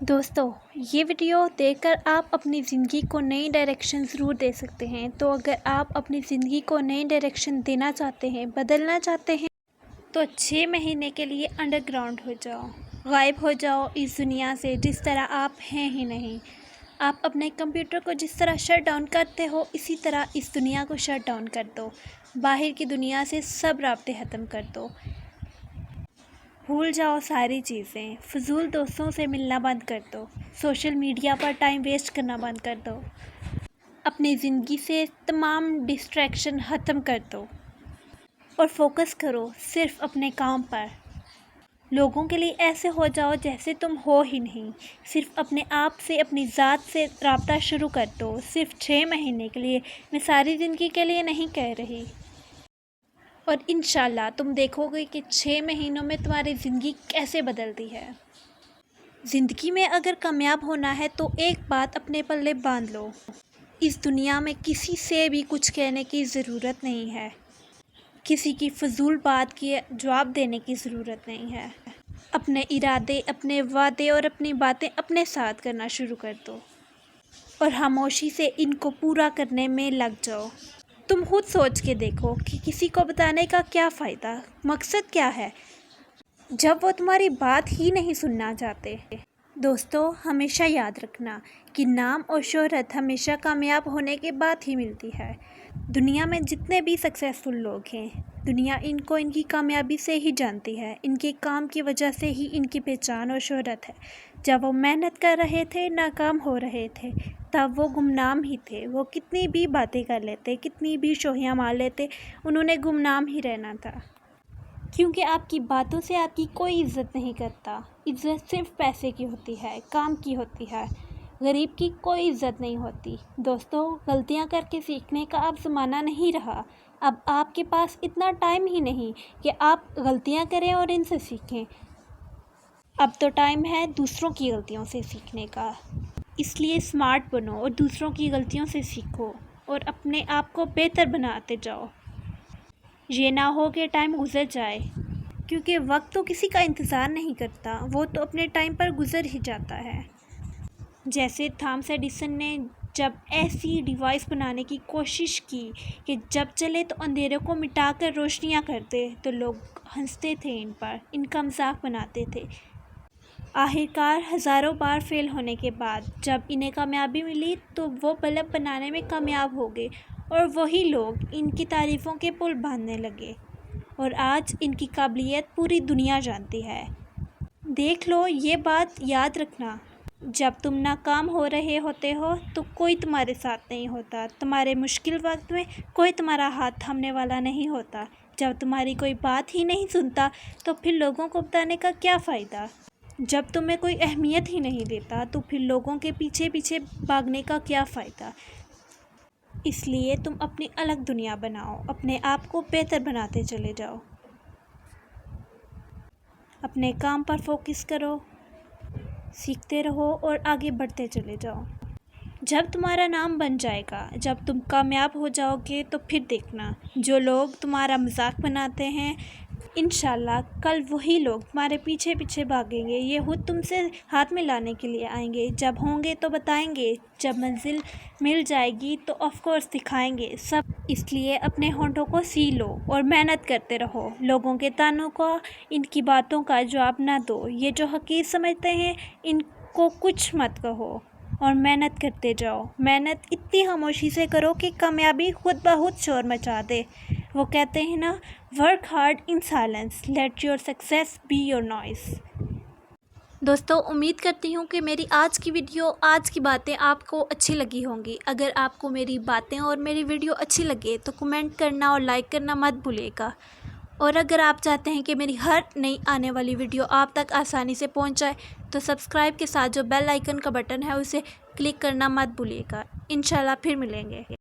دوستو، یہ ویڈیو دیکھ کر آپ اپنی زندگی کو نئی ڈائریکشن ضرور دے سکتے ہیں۔ تو اگر آپ اپنی زندگی کو نئی ڈائریکشن دینا چاہتے ہیں، بدلنا چاہتے ہیں، تو 6 مہینے کے لیے انڈر گراؤنڈ ہو جاؤ، غائب ہو جاؤ اس دنیا سے جس طرح آپ ہیں ہی نہیں۔ آپ اپنے کمپیوٹر کو جس طرح شٹ ڈاؤن کرتے ہو، اسی طرح اس دنیا کو شٹ ڈاؤن کر دو۔ باہر کی دنیا سے سب رابطے ختم کر دو۔ بھول جاؤ ساری چیزیں، فضول دوستوں سے ملنا بند کر دو، سوشل میڈیا پر ٹائم ویسٹ کرنا بند کر دو، اپنی زندگی سے تمام ڈسٹریکشن ختم کر دو اور فوکس کرو صرف اپنے کام پر۔ لوگوں کے لیے ایسے ہو جاؤ جیسے تم ہو ہی نہیں۔ صرف اپنے آپ سے، اپنی ذات سے رابطہ شروع کر دو، صرف 6 مہینے کے لیے، میں ساری زندگی کے لیے نہیں کہہ رہی۔ اور انشاءاللہ تم دیکھو گے کہ 6 مہینوں میں تمہاری زندگی کیسے بدلتی ہے۔ زندگی میں اگر کامیاب ہونا ہے تو ایک بات اپنے پلے باندھ لو، اس دنیا میں کسی سے بھی کچھ کہنے کی ضرورت نہیں ہے، کسی کی فضول بات کی جواب دینے کی ضرورت نہیں ہے۔ اپنے ارادے، اپنے وعدے اور اپنی باتیں اپنے ساتھ کرنا شروع کر دو اور خاموشی سے ان کو پورا کرنے میں لگ جاؤ۔ تم خود سوچ کے دیکھو کہ کسی کو بتانے کا کیا فائدہ، مقصد کیا ہے، جب وہ تمہاری بات ہی نہیں سننا چاہتے۔ دوستو، ہمیشہ یاد رکھنا کہ نام اور شہرت ہمیشہ کامیاب ہونے کے بعد ہی ملتی ہے۔ دنیا میں جتنے بھی سکسیسفل لوگ ہیں، دنیا ان کو ان کی کامیابی سے ہی جانتی ہے، ان کے کام کی وجہ سے ہی ان کی پہچان اور شہرت ہے۔ جب وہ محنت کر رہے تھے، ناکام ہو رہے تھے، تب وہ گمنام ہی تھے۔ وہ کتنی بھی باتیں کر لیتے، کتنی بھی شوخیاں مار لیتے، انہوں نے گمنام ہی رہنا تھا۔ کیونکہ آپ کی باتوں سے آپ کی کوئی عزت نہیں کرتا۔ عزت صرف پیسے کی ہوتی ہے، کام کی ہوتی ہے، غریب کی کوئی عزت نہیں ہوتی۔ دوستو، غلطیاں کر کے سیکھنے کا اب زمانہ نہیں رہا۔ اب آپ کے پاس اتنا ٹائم ہی نہیں کہ آپ غلطیاں کریں اور ان سے سیکھیں۔ اب تو ٹائم ہے دوسروں کی غلطیوں سے سیکھنے کا۔ اس لیے اسمارٹ بنو اور دوسروں کی غلطیوں سے سیکھو اور اپنے آپ کو بہتر بناتے جاؤ۔ یہ نہ ہو کہ ٹائم گزر جائے، کیونکہ وقت تو کسی کا انتظار نہیں کرتا، وہ تو اپنے ٹائم پر گزر ہی جاتا ہے۔ جیسے تھامس ایڈیسن نے جب ایسی ڈیوائس بنانے کی کوشش کی کہ جب چلے تو اندھیرے کو مٹا کر روشنیاں کر دے، تو لوگ ہنستے تھے ان پر، ان کا مذاق بناتے تھے۔ آخرکار ہزاروں بار فیل ہونے کے بعد جب انہیں کامیابی ملی تو وہ بلب بنانے میں کامیاب ہو گئے، اور وہی لوگ ان کی تعریفوں کے پل باندھنے لگے، اور آج ان کی قابلیت پوری دنیا جانتی ہے۔ دیکھ لو، یہ بات یاد رکھنا، جب تم ناکام ہو رہے ہوتے ہو تو کوئی تمہارے ساتھ نہیں ہوتا، تمہارے مشکل وقت میں کوئی تمہارا ہاتھ تھامنے والا نہیں ہوتا۔ جب تمہاری کوئی بات ہی نہیں سنتا تو پھر لوگوں کو بتانے کا کیا فائدہ؟ جب تمہیں کوئی اہمیت ہی نہیں دیتا تو پھر لوگوں کے پیچھے پیچھے بھاگنے کا کیا فائدہ؟ اس لیے تم اپنی الگ دنیا بناؤ، اپنے آپ کو بہتر بناتے چلے جاؤ، اپنے کام پر فوکس کرو، سیکھتے رہو اور آگے بڑھتے چلے جاؤ۔ جب تمہارا نام بن جائے گا، جب تم کامیاب ہو جاؤ گے تو پھر دیکھنا، جو لوگ تمہارا مذاق بناتے ہیں، انشاءاللہ کل وہی لوگ تمہارے پیچھے پیچھے بھاگیں گے، یہ خود تم سے ہاتھ ملانے کے لیے آئیں گے۔ جب ہوں گے تو بتائیں گے، جب منزل مل جائے گی تو آف کورس دکھائیں گے سب۔ اس لیے اپنے ہونٹوں کو سی لو اور محنت کرتے رہو۔ لوگوں کے طعنوں کو، ان کی باتوں کا جواب نہ دو۔ یہ جو حقیر سمجھتے ہیں، ان کو کچھ مت کہو اور محنت کرتے جاؤ۔ محنت اتنی خاموشی سے کرو کہ کامیابی خود بخود شور مچا دے۔ وہ کہتے ہیں نا، work hard in silence, let your success be your noise. دوستو، امید کرتی ہوں کہ میری آج کی ویڈیو، آج کی باتیں آپ کو اچھی لگی ہوں گی۔ اگر آپ کو میری باتیں اور میری ویڈیو اچھی لگے تو کمنٹ کرنا اور لائک کرنا مت بھولیے گا۔ اور اگر آپ چاہتے ہیں کہ میری ہر نئی آنے والی ویڈیو آپ تک آسانی سے پہنچ جائے تو سبسکرائب کے ساتھ جو بیل آئیکن کا بٹن ہے اسے کلک کرنا مت بھولیے گا۔ انشاءاللہ پھر ملیں گے۔